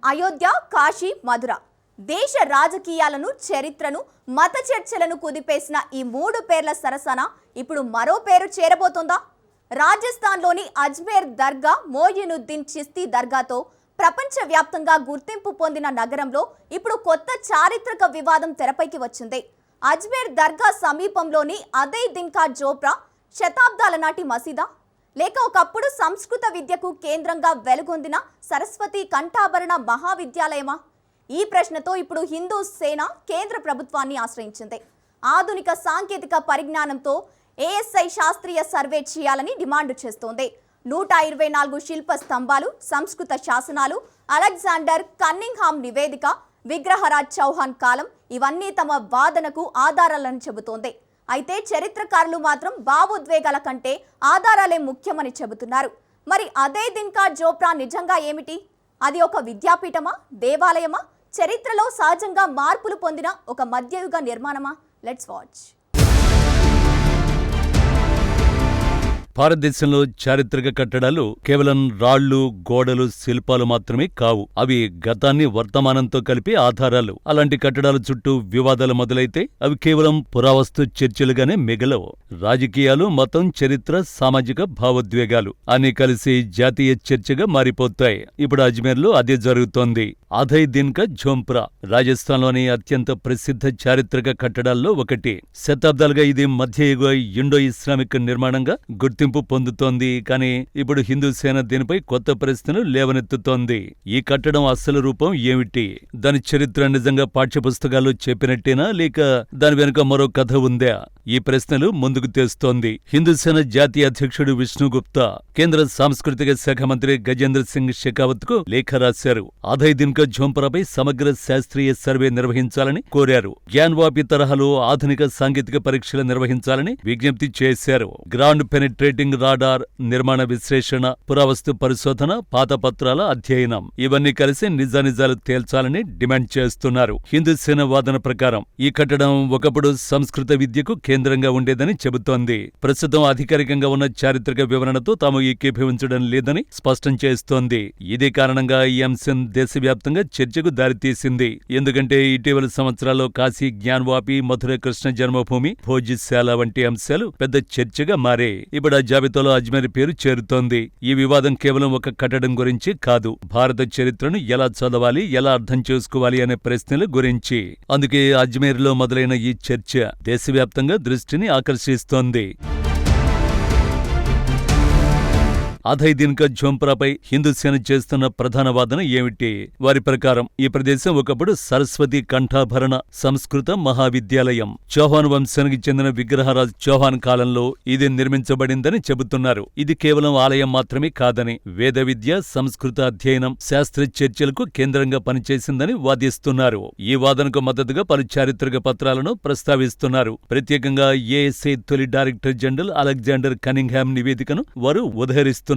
అయోధ్య, కాశీ, మధుర దేశ రాజకీయాలను, చరిత్రను, మత చర్చలను కుదిపేసిన ఈ మూడు పేర్ల సరసన ఇప్పుడు మరో పేరు చేరబోతోందా? రాజస్థాన్లోని అజ్మేర్ దర్గా మోయినుద్దీన్ చిస్తీ దర్గాతో ప్రపంచవ్యాప్తంగా గుర్తింపు పొందిన నగరంలో ఇప్పుడు కొత్త చారిత్రక వివాదం తెరపైకి వచ్చింది. అజ్మేర్ దర్గా సమీపంలోని అదే దిన్కా జోప్రా శతాబ్దాల నాటి మసీదా, లేక ఒకప్పుడు సంస్కృత విద్యకు కేంద్రంగా వెలుగొందిన సరస్వతి కంఠాభరణ మహావిద్యాలయమా? ఈ ప్రశ్నతో ఇప్పుడు హిందూ సేన కేంద్ర ప్రభుత్వాన్ని ఆశ్రయించింది. ఆధునిక సాంకేతిక పరిజ్ఞానంతో ఏఎస్ఐ శాస్త్రీయ సర్వే చేయాలని డిమాండ్ చేస్తోంది. 124 శిల్ప స్తంభాలు, సంస్కృత శాసనాలు, అలెగ్జాండర్ కన్నింగ్హామ్ నివేదిక, విగ్రహరాజ్ చౌహాన్ కాలం ఇవన్నీ తమ వాదనకు ఆధారాలని చెబుతోంది. అయితే చరిత్రకారులు మాత్రం భావోద్వేగాల కంటే ఆధారాలే ముఖ్యమని చెబుతున్నారు. మరి అదే దిన్కా జోప్రా నిజంగా ఏమిటి? అది ఒక విద్యాపీఠమా, దేవాలయమా, చరిత్రలో సహజంగా మార్పులు పొందిన ఒక మధ్యయుగ నిర్మాణమా? Let's watch. భారతదేశంలో చారిత్రక కట్టడాలు కేవలం రాళ్లు, గోడలు, శిల్పాలు మాత్రమే కావు. అవి గతాన్ని వర్తమానంతో కలిపి ఆధారాలు. అలాంటి కట్టడాల చుట్టూ వివాదాలు మొదలైతే అవి కేవలం పురావస్తు చర్చలుగానే మిగలవు. రాజకీయాలు, మతం, చరిత్ర, సామాజిక భావోద్వేగాలు అన్నీ కలిసి జాతీయ చర్చగా మారిపోతాయి. ఇప్పుడు అజ్మేర్లో అదే జరుగుతోంది. అధయ్ దిన్కా జోప్రా రాజస్థాన్లోని అత్యంత ప్రసిద్ధ చారిత్రక కట్టడాల్లో ఒకటి. శతాబ్దాలుగా ఇది మధ్యయుగ ఇండో ఇస్లామిక్ నిర్మాణంగా గుర్తింపు పొందుతోంది. కానీ ఇప్పుడు హిందూ సేన దీనిపై కొత్త ప్రశ్నలు లేవనెత్తుతోంది. ఈ కట్టడం అసలు రూపం ఏమిటి? దాని చరిత్ర నిజంగా పాఠ్యపుస్తకాల్లో చెప్పినట్టేనా, లేక దాని వెనుక మరో కథ ఉందా? ఈ ప్రశ్నలు ముందుకు తెస్తోంది. హిందూ సేన జాతీయ అధ్యక్షుడు విష్ణు గుప్తా కేంద్ర సాంస్కృతిక శాఖ మంత్రి గజేంద్ర సింగ్ షెకావత్ కు లేఖ రాశారు. అధయ్ దిన్కా జోప్రాపై సమగ్ర శాస్త్రీయ సర్వే నిర్వహించాలని కోరారు. జ్ఞాన్వాపి తరహాలో ఆధునిక సాంకేతిక పరీక్షలు నిర్వహించాలని విజ్ఞప్తి చేశారు. గ్రౌండ్ పెనిట్రేటింగ్ రాడార్ నిర్మాణ విశ్లేషణ, పురావస్తు పరిశోధన, పాత పత్రాల అధ్యయనం ఇవన్నీ కలిసి నిజానిజాలు తేల్చాలని డిమాండ్ చేస్తున్నారు. హిందూ సేన వాదన ప్రకారం ఈ కట్టడం ఒకప్పుడు సంస్కృత విద్యకు కేంద్రంగా ఉండేదని చెబుతోంది. ప్రస్తుతం అధికారికంగా ఉన్న చారిత్రక వివరణతో తాము ఏకీభవించడం లేదని స్పష్టం చేస్తోంది. ఇదే కారణంగా ఈ అంశం దేశవ్యాప్తంగా చర్చకు దారితీసింది. ఎందుకంటే ఇటీవల సంవత్సరాల్లో కాశీ, జ్ఞాన్వాపి, మధుర కృష్ణ జన్మభూమి, భోజ్యశాల వంటి అంశాలు పెద్ద చర్చగా మారాయి. ఇప్పుడు ఆ జాబితాలో అజ్మేర్ పేరు చేరుతోంది. ఈ వివాదం కేవలం ఒక కట్టడం గురించి కాదు, భారత చరిత్రను ఎలా చదవాలి, ఎలా అర్థం చేసుకోవాలి అనే ప్రశ్నల గురించి. అందుకే అజ్మేర్లో మొదలైన ఈ చర్చ దేశవ్యాప్తంగా దృష్టిని ఆకర్షిస్తోంది. అధయ్ దిన్కా జోప్రాపై హిందూ సేన చేస్తున్న ప్రధాన వాదన ఏమిటి? వారి ప్రకారం ఈ ప్రదేశం ఒకప్పుడు సరస్వతి కంఠాభరణ సంస్కృత మహావిద్యాలయం. చౌహాన్ వంశానికి చెందిన విగ్రహరాజ్ చౌహాన్ కాలంలో ఇది నిర్మించబడిందని చెబుతున్నారు. ఇది కేవలం ఆలయం మాత్రమే కాదని, వేద విద్య, సంస్కృత అధ్యయనం, శాస్త్ర చర్చలకు కేంద్రంగా పనిచేసిందని వాదిస్తున్నారు. ఈ వాదనకు మద్దతుగా పలు చారిత్రక పత్రాలను ప్రస్తావిస్తున్నారు. ప్రత్యేకంగా ఏఎస్ఐ తొలి డైరెక్టర్ జనరల్ అలెగ్జాండర్ కన్నింగ్హామ్ నివేదికను వారు ఉదహరిస్తున్నారు.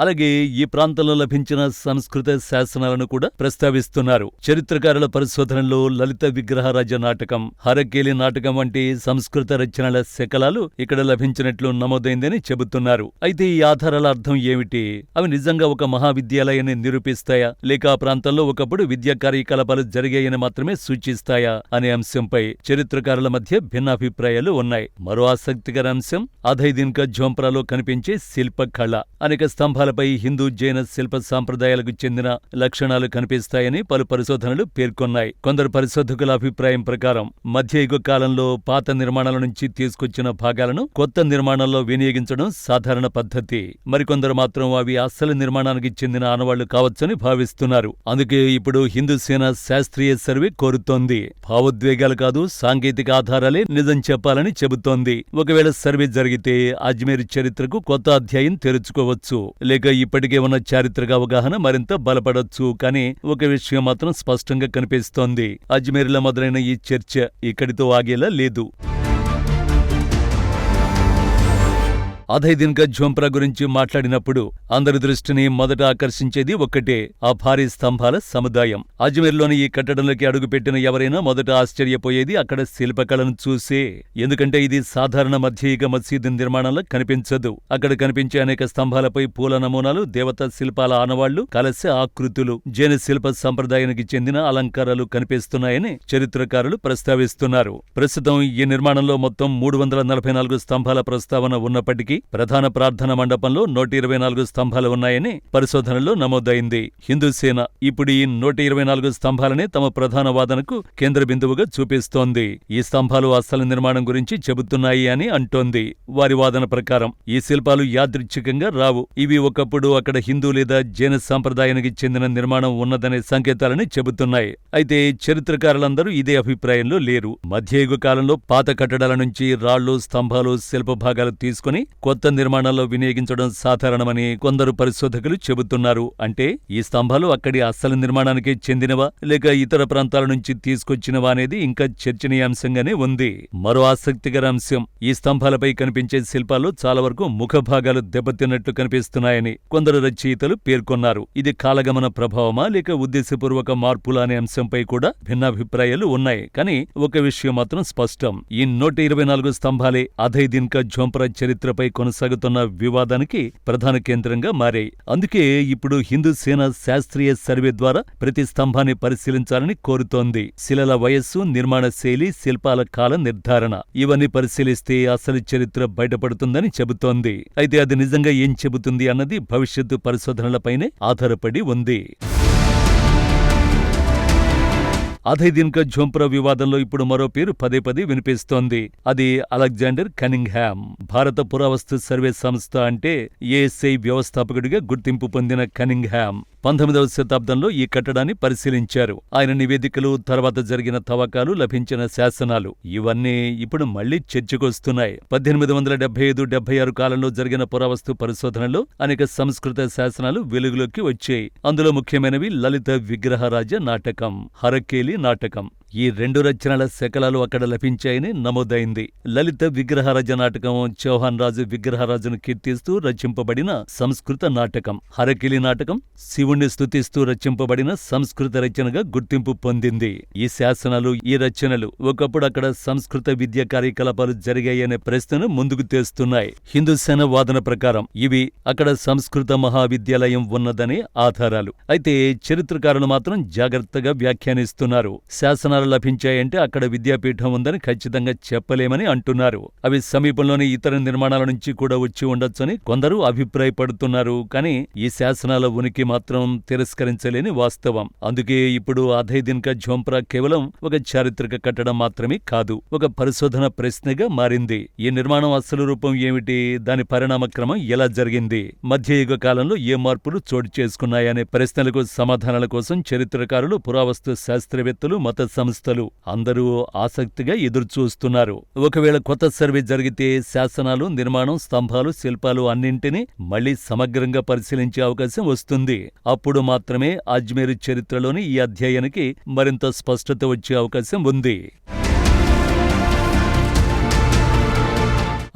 అలాగే ఈ ప్రాంతంలో లభించిన సంస్కృత శాసనాలను కూడా ప్రస్తావిస్తున్నారు. చరిత్రకారుల పరిశోధనలో లలిత విగ్రహరాజ నాటకం, హరకేలి నాటకం వంటి సంస్కృత రచనల శకలాలు ఇక్కడ లభించినట్లు నమోదైందని చెబుతున్నారు. అయితే ఈ ఆధారాల అర్థం ఏమిటి? అవి నిజంగా ఒక మహావిద్యాలయాన్ని నిరూపిస్తాయా, లేక ఆ ప్రాంతంలో ఒకప్పుడు విద్యా కార్యకలాపాలు జరిగాయని మాత్రమే సూచిస్తాయా అనే అంశంపై చరిత్రకారుల మధ్య భిన్నాభిప్రాయాలు ఉన్నాయి. మరో ఆసక్తికర అంశం అధయ్ దిన్కా జోప్రాలో కనిపించే శిల్పకళ. అనేక స్తంభాలపై హిందూ, జైన శిల్ప సాంప్రదాయాలకు చెందిన లక్షణాలు కనిపిస్తాయని పలు పరిశోధనలు పేర్కొన్నాయి. కొందరు పరిశోధకుల అభిప్రాయం ప్రకారం మధ్యయుగ కాలంలో పాత నిర్మాణాల నుంచి తీసుకొచ్చిన భాగాలను కొత్త నిర్మాణాల్లో వినియోగించడం సాధారణ పద్ధతి. మరికొందరు మాత్రం అవి అసలు నిర్మాణానికి చెందిన ఆనవాళ్లు కావచ్చని భావిస్తున్నారు. అందుకే ఇప్పుడు హిందూ సేన శాస్త్రీయ సర్వే కోరుతోంది. భావోద్వేగాలు కాదు, సాంకేతిక ఆధారాలే నిజం చెప్పాలని చెబుతోంది. ఒకవేళ సర్వే జరిగితే అజ్మేర్ చరిత్రకు కొత్త అధ్యాయం తెరుచుకోవచ్చు, లేక ఇప్పటికే ఉన్న చారిత్రక అవగాహన మరింత బలపడొచ్చు. కానీ ఒక విషయం మాత్రం స్పష్టంగా కనిపిస్తోంది, అజ్మేర్లో మొదలైన ఈ చర్చ ఇక్కడితో ఆగేలా లేదు. అధయ్ దినక ఝోంప్రా గురించి మాట్లాడినప్పుడు అందరి దృష్టిని మొదట ఆకర్షించేది ఒక్కటే, ఆ భారీ స్తంభాల సముదాయం. అజ్మీర్లోని ఈ కట్టడంలోకి అడుగుపెట్టిన ఎవరైనా మొదట ఆశ్చర్యపోయేది అక్కడ శిల్పకళను చూసే. ఎందుకంటే ఇది సాధారణ మధ్యయుగ మసీదు నిర్మాణంలో కనిపించదు. అక్కడ కనిపించే అనేక స్తంభాలపై పూల నమూనాలు, దేవతా శిల్పాల ఆనవాళ్లు, కలశ ఆకృతులు, జైన శిల్ప సంప్రదాయానికి చెందిన అలంకారాలు కనిపిస్తున్నాయని చరిత్రకారులు ప్రస్తావిస్తున్నారు. ప్రస్తుతం ఈ నిర్మాణంలో మొత్తం 344 స్తంభాల ప్రస్తావన ఉన్నప్పటికీ ప్రధాన ప్రార్థన మండపంలో 124 స్తంభాలు ఉన్నాయని పరిశోధనలో నమోదైంది. హిందూ సేన ఇప్పుడు ఈ 124 స్తంభాలనే తమ ప్రధాన వాదనకు కేంద్ర బిందువుగా చూపిస్తోంది. ఈ స్తంభాలు అసలు నిర్మాణం గురించి చెబుతున్నాయి అని అంటోంది. వారి వాదన ప్రకారం ఈ శిల్పాలు యాదృచ్ఛికంగా రావు. ఇవి ఒకప్పుడు అక్కడ హిందూ లేదా జైన సంప్రదాయానికి చెందిన నిర్మాణం ఉన్నదనే సంకేతాలని చెబుతున్నాయి. అయితే చరిత్రకారులందరూ ఇదే అభిప్రాయంలో లేరు. మధ్యయుగ కాలంలో పాత కట్టడాల నుంచి రాళ్లు, స్తంభాలు, శిల్ప భాగాలు తీసుకుని కొత్త నిర్మాణాల్లో వినియోగించడం సాధారణమని కొందరు పరిశోధకులు చెబుతున్నారు. అంటే ఈ స్తంభాలు అక్కడి అసలు నిర్మాణానికి చెందినవా లేక ఇతర ప్రాంతాల నుంచి తీసుకొచ్చినవా అనేది ఇంకా చర్చనీయాంశంగానే ఉంది. మరో ఆసక్తికర అంశం, ఈ స్తంభాలపై కనిపించే శిల్పాల్లో చాలా వరకు ముఖ భాగాలు దెబ్బతిన్నట్లు కనిపిస్తున్నాయని కొందరు రచయితలు పేర్కొన్నారు. ఇది కాలగమన ప్రభావమా లేక ఉద్దేశపూర్వక మార్పులా అనే అంశంపై కూడా భిన్నాభిప్రాయాలు ఉన్నాయి. కానీ ఒక విషయం మాత్రం స్పష్టం, ఈ 124 స్తంభాలే అధయ్ దినక ఝోంప్రా చరిత్రపై కొనసాగుతున్న వివాదానికి ప్రధాన కేంద్రంగా మారాయి. అందుకే ఇప్పుడు హిందూ సేన శాస్త్రీయ సర్వే ద్వారా ప్రతి స్తంభాన్ని పరిశీలించాలని కోరుతోంది. శిలల వయస్సు, నిర్మాణ శైలి, శిల్పాల కాల నిర్ధారణ ఇవన్నీ పరిశీలిస్తే అసలు చరిత్ర బయటపడుతుందని చెబుతోంది. అయితే అది నిజంగా ఏం చెబుతుంది అన్నది భవిష్యత్తు పరిశోధనలపైనే ఆధారపడి ఉంది. అధయ్ దినక ఝోంప్రా వివాదంలో ఇప్పుడు మరో పేరు పదే పదే వినిపిస్తోంది. అది అలెగ్జాండర్ కనింగ్హామ్. భారత పురావస్తు సర్వే సంస్థ అంటే ఏఎస్ఐ వ్యవస్థాపకుడిగా గుర్తింపు పొందిన కనింగ్హామ్ 19వ శతాబ్దంలో ఈ కట్టడాన్ని పరిశీలించారు. ఆయన నివేదికలు, తర్వాత జరిగిన తవ్వకాలు, లభించిన శాసనాలు ఇవన్నీ ఇప్పుడు మళ్లీ చర్చకొస్తున్నాయి. 1875-76 కాలంలో జరిగిన పురావస్తు పరిశోధనలో అనేక సంస్కృత శాసనాలు వెలుగులోకి వచ్చాయి. అందులో ముఖ్యమైనవి లలిత విగ్రహరాజ నాటకం, హరకేలి నాటకం. ఈ 2 రచనల శకలాలు అక్కడ లభించాయని నమోదైంది. లలిత విగ్రహరాజ నాటకం చౌహాన్ రాజు విగ్రహరాజును కీర్తిస్తూ రచింపబడిన సంస్కృత నాటకం. హరకేలి నాటకం శివుణ్ణి స్తుతిస్తూ రచింపబడిన సంస్కృత రచనగా గుర్తింపు పొందింది. ఈ శాసనాలు, ఈ రచనలు ఒకప్పుడు అక్కడ సంస్కృత విద్యా కార్యకలాపాలు జరిగాయనే ప్రశ్నను ముందుకు తెస్తున్నాయి. హిందూ సేన వాదన ప్రకారం ఇవి అక్కడ సంస్కృత మహావిద్యాలయం ఉన్నదనే ఆధారాలు. అయితే చరిత్రకారులు మాత్రం జాగ్రత్తగా వ్యాఖ్యానిస్తున్నారు. శాసనాలు లభించాయంటే అక్కడ విద్యాపీఠం ఉందని ఖచ్చితంగా చెప్పలేమని అంటున్నారు. అవి సమీపంలోని ఇతర నిర్మాణాల నుంచి కూడా వచ్చి ఉండొచ్చని కొందరు అభిప్రాయపడుతున్నారు. కానీ ఈ శాసనాల ఉనికి మాత్రం తిరస్కరించలేని వాస్తవం. అందుకే ఇప్పుడు అధయ్ దినక ఝోంప్రా కేవలం ఒక చారిత్రక కట్టడం మాత్రమే కాదు, ఒక పరిశోధన ప్రశ్నగా మారింది. ఈ నిర్మాణం అసలు రూపం ఏమిటి, దాని పరిణామ క్రమం ఎలా జరిగింది, మధ్యయుగ కాలంలో ఏ మార్పులు చోటు చేసుకున్నాయనే ప్రశ్నలకు సమాధానాల కోసం చరిత్రకారులు, పురావస్తు శాస్త్రవేత్తలు, మత సంస్థలు అందరూ ఆసక్తిగా ఎదురుచూస్తున్నారు. ఒకవేళ కొత్త సర్వే జరిగితే శాసనాలు, నిర్మాణం, స్తంభాలు, శిల్పాలు అన్నింటినీ మళ్లీ సమగ్రంగా పరిశీలించే అవకాశం వస్తుంది. అప్పుడు మాత్రమే అజ్మీర్ చరిత్రలోని ఈ అధ్యాయానికి మరింత స్పష్టత వచ్చే అవకాశం ఉంది.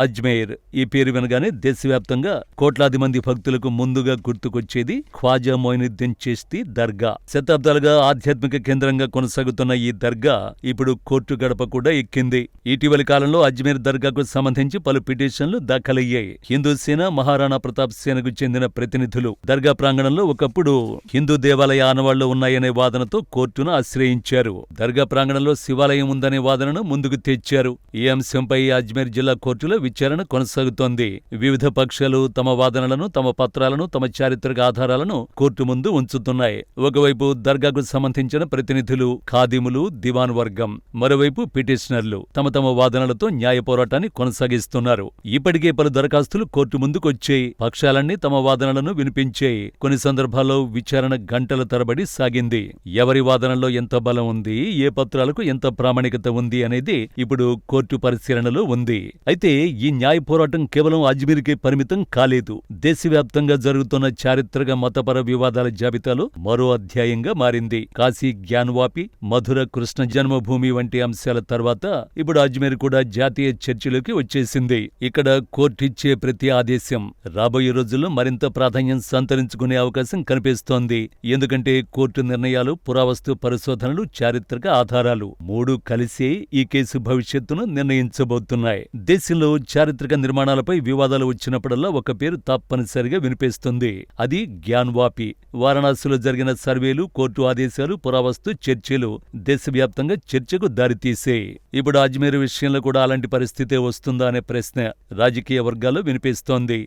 అజ్మేర్ ఈ పేరు వినగానే దేశవ్యాప్తంగా కోట్లాది మంది భక్తులకు ముందుగా గుర్తుకొచ్చేది ఖ్వాజా మొయినుద్దీన్ చిష్తి దర్గా. శతాబ్దాలుగా ఆధ్యాత్మిక కేంద్రంగా కొనసాగుతున్న ఈ దర్గా ఇప్పుడు కోర్టు గడప కూడా ఎక్కింది. ఇటీవలి కాలంలో అజ్మీర్ దర్గాకు సంబంధించి పలు పిటిషన్లు దాఖలయ్యాయి. హిందూ సేన, మహారాణా ప్రతాప్ సేనకు చెందిన ప్రతినిధులు దర్గా ప్రాంగణంలో ఒకప్పుడు హిందూ దేవాలయ ఆనవాళ్లు ఉన్నాయనే వాదనతో కోర్టును ఆశ్రయించారు. దర్గా ప్రాంగణంలో శివాలయం ఉందనే వాదనను ముందుకు తెచ్చారు. ఈ అంశంపై అజ్మీర్ జిల్లా కోర్టులో విచారణ కొనసాగుతోంది. వివిధ పక్షాలు తమ వాదనలను, తమ పత్రాలను, తమ చారిత్రక ఆధారాలను కోర్టు ముందు ఉంచుతున్నాయి. ఒకవైపు దర్గాకు సంబంధించిన ప్రతినిధులు, ఖాదిములు, దివాన్ వర్గం, మరోవైపు పిటిషనర్లు తమ తమ వాదనలతో న్యాయ పోరాటాన్ని కొనసాగిస్తున్నారు. ఇప్పటికే పలు దరఖాస్తులు కోర్టు ముందుకొచ్చాయి. పక్షాలన్నీ తమ వాదనలను వినిపించాయి. కొన్ని సందర్భాల్లో విచారణ గంటల తరబడి సాగింది. ఎవరి వాదనలో ఎంత బలం ఉంది, ఏ పత్రాలకు ఎంత ప్రామాణికత ఉంది అనేది ఇప్పుడు కోర్టు పరిశీలనలో ఉంది. అయితే ఈ న్యాయ పోరాటం కేవలం అజ్మీర్కే పరిమితం కాలేదు. దేశవ్యాప్తంగా జరుగుతున్న చారిత్రక మతపర వివాదాల జాబితాలో మరో అధ్యాయంగా మారింది. కాశీ జ్ఞానవాపి, మధుర కృష్ణ జన్మభూమి వంటి అంశాల తర్వాత ఇప్పుడు అజ్మీర్ కూడా జాతీయ చర్చలోకి వచ్చేసింది. ఇక్కడ కోర్టు ఇచ్చే ప్రతి ఆదేశం రాబోయే రోజుల్లో మరింత ప్రాధాన్యం సంతరించుకునే అవకాశం కనిపిస్తోంది. ఎందుకంటే కోర్టు నిర్ణయాలు, పురావస్తు పరిశోధనలు, చారిత్రక ఆధారాలు మూడు కలిసే ఈ కేసు భవిష్యత్తును నిర్ణయించబోతున్నాయి. దేశంలో చారిత్రక నిర్మాణాలపై వివాదాలు వచ్చినప్పుడల్లా ఒక పేరు తప్పనిసరిగా వినిపిస్తుంది. అది జ్ఞానవాపి. వారణాసిలో జరిగిన సర్వేలు, కోర్టు ఆదేశాలు, పురావస్తు చర్చలు దేశవ్యాప్తంగా చర్చకు దారితీసాయి. ఇప్పుడు అజ్మీర్ విషయంలో కూడా అలాంటి పరిస్థితే వస్తుందా అనే ప్రశ్న రాజకీయ వర్గాల్లో వినిపిస్తోంది.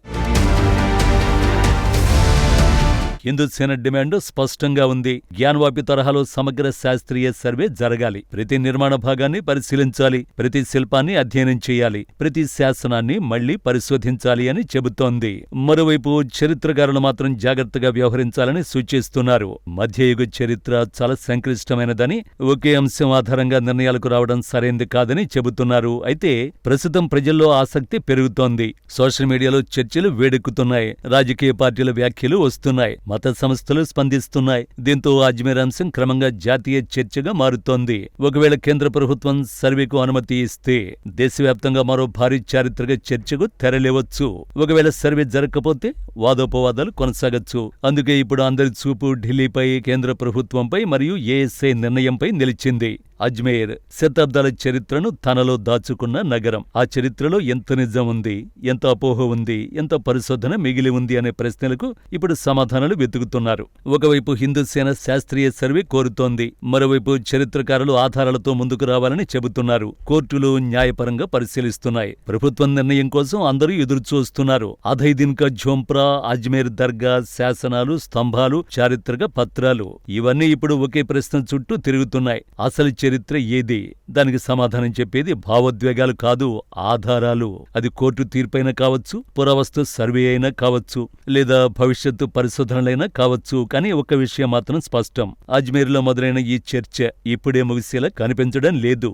హిందూ సేన డిమాండ్ స్పష్టంగా ఉంది. జ్ఞానవాపి తరహాలో సమగ్ర శాస్త్రీయ సర్వే జరగాలి. ప్రతి నిర్మాణ భాగాన్ని పరిశీలించాలి, ప్రతి శిల్పాన్ని అధ్యయనం చేయాలి, ప్రతి శాసనాన్ని మళ్లీ పరిశోధించాలి అని చెబుతోంది. మరోవైపు చరిత్రకారులు మాత్రం జాగ్రత్తగా వ్యవహరించాలని సూచిస్తున్నారు. మధ్యయుగ చరిత్ర చాలా సంక్లిష్టమైనదని, ఒకే అంశం ఆధారంగా నిర్ణయాలకు రావడం సరైంది కాదని చెబుతున్నారు. అయితే ప్రస్తుతం ప్రజల్లో ఆసక్తి పెరుగుతోంది. సోషల్ మీడియాలో చర్చలు వేడెక్కుతున్నాయి. రాజకీయ పార్టీల వ్యాఖ్యలు వస్తున్నాయి. మత సంస్థలు స్పందిస్తున్నాయి. దీంతో అజ్మీర్ అంశం క్రమంగా జాతీయ చర్చగా మారుతోంది. ఒకవేళ కేంద్ర ప్రభుత్వం సర్వేకు అనుమతి ఇస్తే దేశవ్యాప్తంగా మరో భారీ చారిత్రక చర్చకు తెరలేవచ్చు. ఒకవేళ సర్వే జరగకపోతే వాదోపవాదాలు కొనసాగొచ్చు. అందుకే ఇప్పుడు అందరి చూపు ఢిల్లీపై, కేంద్ర ప్రభుత్వంపై మరియు ఏఎస్ఐ నిర్ణయంపై నిలిచింది. అజ్మీర్ శతాబ్దాల చరిత్రను తనలో దాచుకున్న నగరం. ఆ చరిత్రలో ఎంత నిజం ఉంది, ఎంత అపోహ ఉంది, ఎంత పరిశోధన మిగిలి ఉంది అనే ప్రశ్నలకు ఇప్పుడు సమాధానాలు వెతుకుతున్నారు. ఒకవైపు హిందూ సేన శాస్త్రీయ సర్వే కోరుతోంది. మరోవైపు చరిత్రకారులు ఆధారాలతో ముందుకు రావాలని చెబుతున్నారు. కోర్టులు న్యాయపరంగా పరిశీలిస్తున్నాయి. ప్రభుత్వం నిర్ణయం కోసం అందరూ ఎదురుచూస్తున్నారు. అధైదిన్ కా ఝోంప్రా, అజ్మీర్ దర్గా, శాసనాలు, స్తంభాలు, చారిత్రక పత్రాలు ఇవన్నీ ఇప్పుడు ఒకే ప్రశ్న చుట్టూ తిరుగుతున్నాయి. అసలు చరిత్ర ఏది? దానికి సమాధానం చెప్పేది భావోద్వేగాలు కాదు, ఆధారాలు. అది కోర్టు తీర్పైనా కావచ్చు, పురావస్తు సర్వే అయినా కావచ్చు, లేదా భవిష్యత్తు పరిశోధనలైనా కావచ్చు. కానీ ఒక విషయం మాత్రం స్పష్టం. అజ్మీర్లో మొదలైన ఈ చర్చ ఇప్పుడే ముగిసేలా కనిపించడం లేదు.